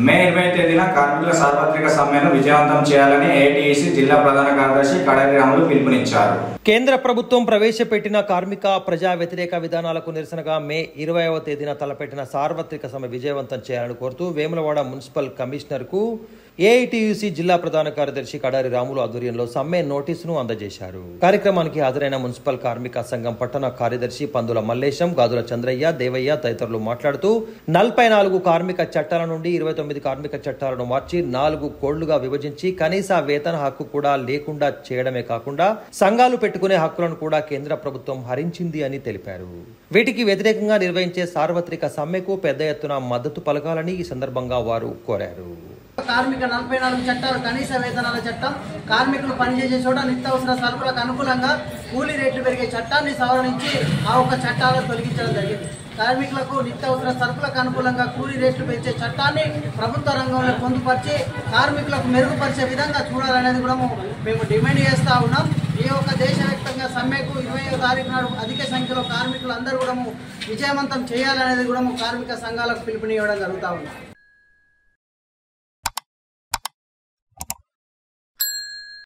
మే 20వ తేదీన కార్మికుల సార్వత్రిక సమ్మెను విజయవంతం చేయాలని ఏఐటీయూసీ జిల్లా ప్రధాన కార్యదర్శి కడారి రాములు పిలుపునిచ్చారు. కేంద్ర ప్రభుత్వం ప్రవేశపెట్టిన కార్మిక ప్రజా వ్యతిరేక విధానాలకు నిరసనగా మే 20వ తేదీన తలపెట్టిన సార్వత్రిక సమ్మె విజయవంతం చేయాలని కోరుతూ వేములవాడ మున్సిపల్ కమిషనర్కు ఏఐటీయూసీ జిల్లా ప్రధాన కార్యదర్శి కడారి రాములు ఆధ్వర్యంలో సమ్మె నోటీసును అందజేశారు. కార్యక్రమానికి హాజరైన మున్సిపల్ కార్మిక సంఘం పట్టణ కార్యదర్శి పందుల మల్లేశం, గాదుల చంద్రయ్య, దేవయ్య తదితరులు మాట్లాడుతూ 44 కార్మిక చట్టాల నుండి 29 కార్మిక చట్టాలను మార్చి 4 కోళ్లుగా విభజించి కనీస వేతన హక్కు కూడా లేకుండా చేయడమే కాకుండా సంఘాలు పెట్టుకునే హక్కులను కూడా కేంద్ర ప్రభుత్వం హరించింది అని తెలిపారు. వీటికి వ్యతిరేకంగా నిర్వహించే సార్వత్రిక సమ్మెకు పెద్ద ఎత్తున మద్దతు పలకాలని ఈ సందర్భంగా వారు కోరారు. కార్మిక 44 చట్టాలు, కనీస వేతనాల చట్టం, కార్మికులు పనిచేసే చోట నిత్యావసర సరుకులకు అనుకూలంగా కూలీ రేట్లు పెరిగే చట్టాన్ని సవరించి ఆ ఒక్క చట్టాలను తొలగించడం జరిగింది. కార్మికులకు నిత్యావసర సరుకులకు అనుకూలంగా కూలీ రేట్లు పెంచే చట్టాన్ని ప్రభుత్వ రంగంలో పొందుపరిచి కార్మికులకు మెరుగుపరిచే విధంగా చూడాలనేది కూడా మేము డిమాండ్ చేస్తూ ఉన్నాం. ఈ యొక్క దేశవ్యాప్తంగా సమ్మెకు 20వ తారీఖు నాడు అధిక సంఖ్యలో కార్మికులు అందరూ కూడా విజయవంతం చేయాలనేది కూడా కార్మిక సంఘాలకు పిలుపునివ్వడం జరుగుతూ ఉంది.